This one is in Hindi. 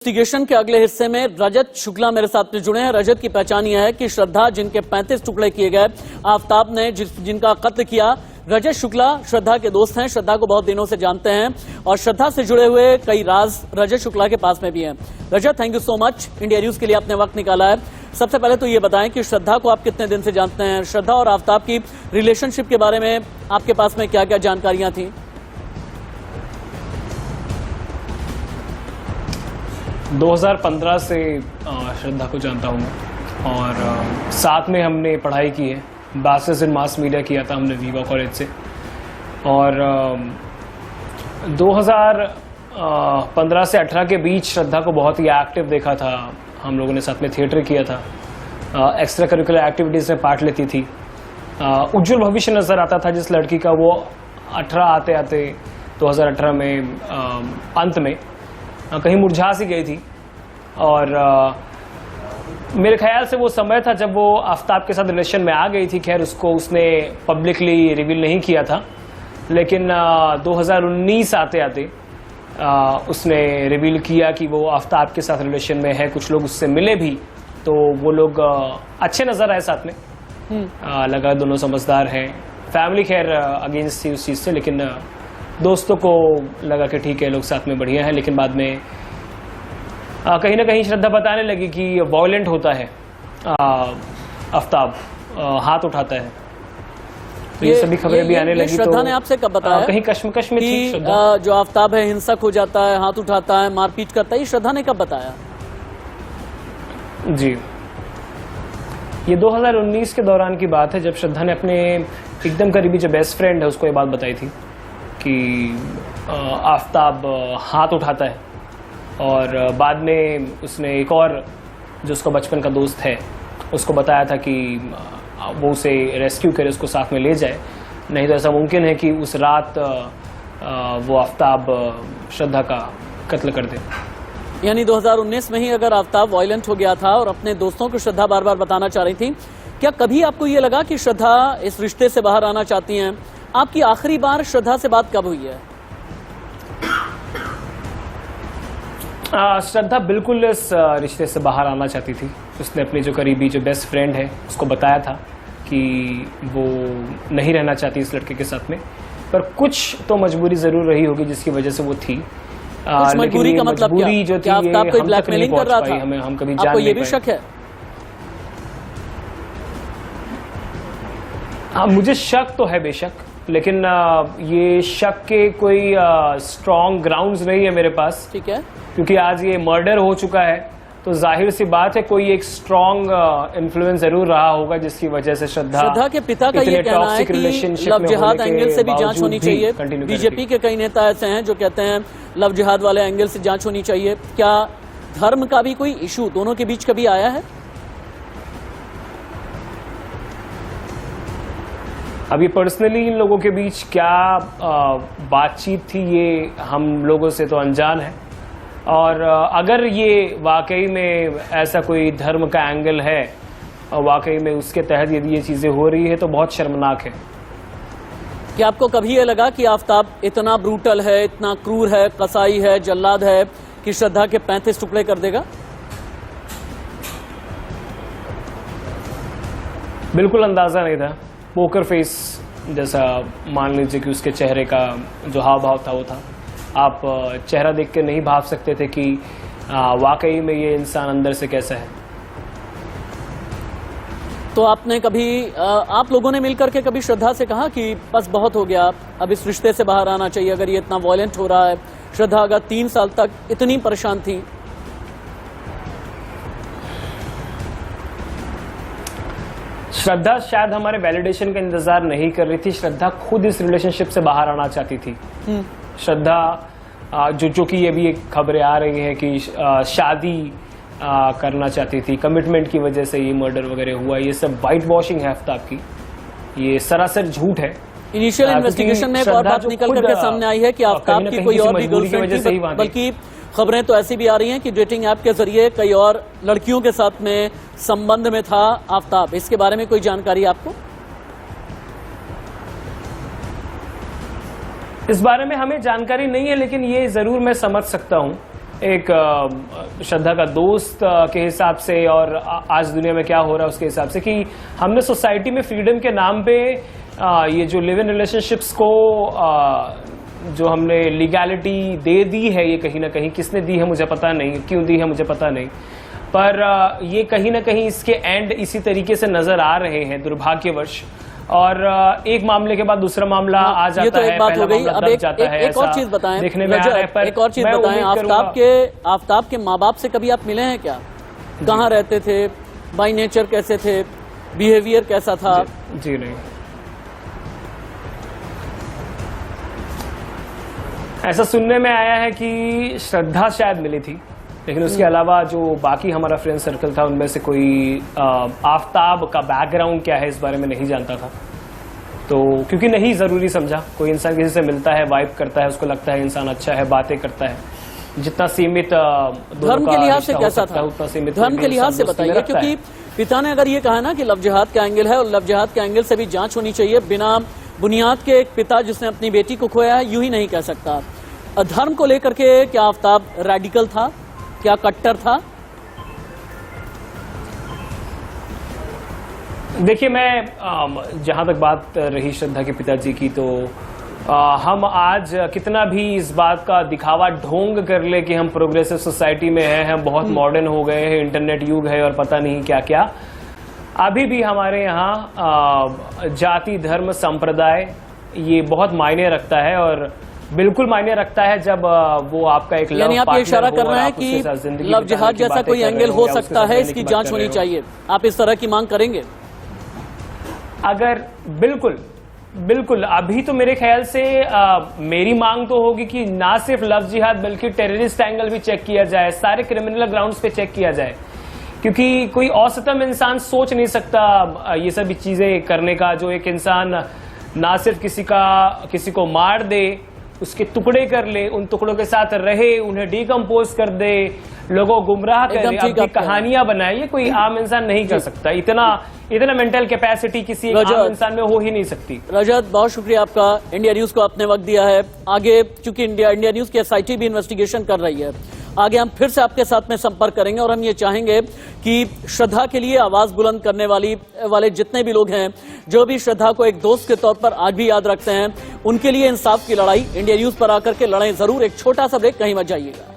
इन्वेस्टिगेशन के अगले हिस्से में रजत शुक्ला मेरे साथ में जुड़े हैं। रजत की पहचान यह है कि श्रद्धा जिनके 35 टुकड़े किए गए, आफ्ताब ने जिनका कत्ल किया। रजत शुक्ला श्रद्धा के दोस्त हैं, श्रद्धा को बहुत दिनों से जानते हैं और श्रद्धा से जुड़े हुए कई राज रजत शुक्ला के पास में भी हैं। Rajat, thank you so much, India News के लिए आपने वक्त निकाला है। सबसे पहले तो ये बताएं कि श्रद्धा को आप कितने दिन से जानते हैं? श्रद्धा और आफ्ताब की रिलेशनशिप के बारे में आपके पास में क्या क्या जानकारियां थी? 2015 से श्रद्धा को जानता हूँ मैं और साथ में हमने पढ़ाई की है। बैचलर्स इन मास मीडिया किया था हमने वीवा कॉलेज से और 2015 से 18 के बीच श्रद्धा को बहुत ही एक्टिव देखा था। हम लोगों ने साथ में थिएटर किया था, एक्स्ट्रा करिकुलर एक्टिविटीज़ में पार्ट लेती थी। उज्जवल भविष्य नज़र आता था जिस लड़की का, वो 18 आते आते 2018 में अंत में कहीं मुरझा सी गई थी और मेरे ख्याल से वो समय था जब वो आफ्ताब के साथ रिलेशन में आ गई थी। खैर उसको उसने पब्लिकली रिवील नहीं किया था, लेकिन 2019 आते आते उसने रिवील किया कि वो आफ्ताब के साथ रिलेशन में है। कुछ लोग उससे मिले भी तो वो लोग अच्छे नज़र आए साथ में। लगा दोनों समझदार हैं। फैमिली खैर अगेंस्ट थी उस चीज़ से, लेकिन दोस्तों को लगा कि ठीक है लोग साथ में बढ़िया है। लेकिन बाद में कहीं ना कहीं श्रद्धा बताने लगी कि वायलेंट होता है आफ्ताब, हाथ उठाता है। तो ये सभी खबरें भी आने लगी। श्रद्धा ने आपसे कब बताया? कहीं कश्मकश में थी जो आफ्ताब है हिंसक हो जाता है, हाथ उठाता है, मारपीट करता है, श्रद्धा ने कब बताया? जी, ये 2019 के दौरान की बात है जब श्रद्धा ने अपने एकदम करीबी जो बेस्ट फ्रेंड है उसको ये बात बताई थी कि आफ्ताब हाथ उठाता है। और बाद में उसने एक और जो उसका बचपन का दोस्त है उसको बताया था कि वो उसे रेस्क्यू करे, उसको साथ में ले जाए, नहीं तो ऐसा मुमकिन है कि उस रात वो आफ्ताब श्रद्धा का कत्ल कर दे। यानी 2019 में ही अगर आफ्ताब वायलेंट हो गया था और अपने दोस्तों को श्रद्धा बार बार बताना चाह रही थी, क्या कभी आपको ये लगा कि श्रद्धा इस रिश्ते से बाहर आना चाहती हैं? आपकी आखिरी बार श्रद्धा से बात कब हुई है? श्रद्धा बिल्कुल इस रिश्ते से बाहर आना चाहती थी। उसने अपनी जो करीबी जो बेस्ट फ्रेंड है उसको बताया था कि वो नहीं रहना चाहती इस लड़के के साथ में, पर कुछ तो मजबूरी जरूर रही होगी जिसकी वजह से वो थी। मजबूरी का मतलब क्या? जो थी आफ्ताब कोई ब्लैकमेलिंग कर रहा था? हम कभी आपको ये भी शक है? हाँ, मुझे शक तो है बेशक, लेकिन ये शक के कोई स्ट्रॉन्ग ग्राउंड्स नहीं है मेरे पास। ठीक है, क्योंकि आज ये मर्डर हो चुका है तो जाहिर सी बात है कोई एक स्ट्रॉन्ग इन्फ्लुएंस जरूर रहा होगा जिसकी वजह से श्रद्धा के पिता का ये कहना है कि लव जिहाद एंगल से भी जांच होनी चाहिए। बीजेपी के कई नेता ऐसे हैं जो कहते हैं लव जिहाद वाले एंगल से जांच होनी चाहिए। क्या धर्म का भी कोई इशू दोनों के बीच कभी आया है? अभी पर्सनली इन लोगों के बीच क्या बातचीत थी ये हम लोगों से तो अनजान है। और अगर ये वाकई में ऐसा कोई धर्म का एंगल है और वाकई में उसके तहत यदि ये चीज़ें हो रही है तो बहुत शर्मनाक है। क्या आपको कभी ये लगा कि आफ्ताब इतना ब्रूटल है, इतना क्रूर है, कसाई है, जल्लाद है कि श्रद्धा के 35 टुकड़े कर देगा? बिल्कुल अंदाज़ा नहीं था। पोकर फेस जैसा मान लीजिए कि उसके चेहरे का जो हाव भाव था वो था। आप चेहरा देख के नहीं भाव सकते थे कि वाकई में ये इंसान अंदर से कैसा है। तो आपने कभी आप लोगों ने मिलकर के कभी श्रद्धा से कहा कि बस बहुत हो गया, अब इस रिश्ते से बाहर आना चाहिए, अगर ये इतना वायलेंट हो रहा है? श्रद्धा अगर 3 साल तक इतनी परेशान थी। श्रद्धा शायद हमारे वैलिडेशन का इंतजार नहीं कर रही थी। श्रद्धा खुद इस रिलेशनशिप से बाहर आना चाहती थी। श्रद्धा जो कि ये भी एक खबरें आ रही है कि शादी करना चाहती थी। कमिटमेंट की वजह से ये मर्डर वगैरह हुआ। ये सब वाइट वॉशिंग है आफ्ताब की, ये सरासर झूठ है। इनिशियल इन्वेस्टिगेशन में एक और बात निकल करके सामने आई है कि आफ्ताब की कोई और भी गर्लफ्रेंड थी, बल्कि खबरें तो ऐसी भी आ रही हैं कि डेटिंग ऐप के जरिए कई और लड़कियों के साथ में संबंध में था आफ्ताब। इसके बारे में कोई जानकारी आपको? इस बारे में हमें जानकारी नहीं है, लेकिन ये जरूर मैं समझ सकता हूं एक श्रद्धा का दोस्त के हिसाब से और आज दुनिया में क्या हो रहा है उसके हिसाब से, कि हमने सोसाइटी में फ्रीडम के नाम पे ये जो लिव इन रिलेशनशिप्स को जो हमने लीगैलिटी दे दी है, ये कहीं ना कहीं किसने दी है मुझे पता नहीं, क्यों दी है मुझे पता नहीं, पर ये कहीं ना कहीं इसके एंड इसी तरीके से नजर आ रहे हैं दुर्भाग्यवश। और एक मामले के बाद दूसरा मामला आ जाता है, ये तो एक बात हो गई। अब एक और चीज बताएं, देखने में आ रहा है, पर एक और चीज बताएं, आफ्ताब के माँ बाप से कभी आप मिले हैं क्या? कहाँ रहते थे, बाय नेचर कैसे थे, बिहेवियर कैसा था? जी नहीं, ऐसा सुनने में आया है कि श्रद्धा शायद मिली थी, लेकिन उसके अलावा जो बाकी हमारा फ्रेंड सर्कल था उनमें से कोई आफ्ताब का बैकग्राउंड क्या है इस बारे में नहीं जानता था। तो क्योंकि नहीं जरूरी समझा, कोई इंसान किसी से मिलता है, वाइब करता है, उसको लगता है इंसान अच्छा है, बातें करता है, जितना सीमित धर्म के लिहाज से कैसा था, उतना सीमित धर्म के लिहाज से बताइए, क्योंकि पिता ने अगर ये कहा ना कि लव जिहाद का एंगल है और लव जिहाद के एंगल से भी जांच होनी चाहिए, बिना बुनियाद के एक पिता जिसने अपनी बेटी को खोया है यूं ही नहीं कह सकता। धर्म को लेकर के क्या आफ्ताब रेडिकल था, क्या कट्टर था? देखिए, मैं जहां तक बात रही श्रद्धा के पिताजी की, तो हम आज कितना भी इस बात का दिखावा ढोंग कर ले कि हम प्रोग्रेसिव सोसाइटी में हैं, हम बहुत मॉडर्न हो गए हैं, इंटरनेट युग है और पता नहीं क्या क्या, अभी भी हमारे यहाँ जाति, धर्म, संप्रदाय ये बहुत मायने रखता है। और बिल्कुल मायने रखता है जब वो आपका एक यानी आप ये इशारा कर रहे हैं कि लव जिहाद जैसा कोई एंगल हो सकता है, इसकी जांच होनी चाहिए, आप इस तरह की मांग करेंगे? अगर बिल्कुल अभी तो मेरे ख्याल से मेरी मांग तो होगी कि ना सिर्फ लव जिहाद बल्कि टेररिस्ट एंगल भी चेक किया जाए, सारे क्रिमिनल ग्राउंड्स पे चेक किया जाए, क्योंकि कोई औसतम इंसान सोच नहीं सकता ये सभी चीजें करने का। जो एक इंसान ना सिर्फ किसी को मार दे, उसके टुकड़े कर ले, उन टुकड़ों के साथ रहे, उन्हें डिकम्पोज कर दे, लोगों को गुमराह करे, अपनी कहानियां बनाए, ये कोई आम इंसान नहीं कर सकता। इतना मेंटल कैपेसिटी किसी आम इंसान में हो ही नहीं सकती। रजत, बहुत शुक्रिया आपका, इंडिया न्यूज को आपने वक्त दिया है। आगे चूंकि इंडिया न्यूज की एसआईटी भी इन्वेस्टिगेशन कर रही है, आगे हम फिर से आपके साथ में संपर्क करेंगे और हम ये चाहेंगे कि श्रद्धा के लिए आवाज बुलंद करने वाले जितने भी लोग हैं, जो भी श्रद्धा को एक दोस्त के तौर पर आज भी याद रखते हैं, उनके लिए इंसाफ की लड़ाई इंडिया न्यूज पर आकर के लड़ाई जरूर। एक छोटा सा ब्रेक, कहीं मत जाइएगा।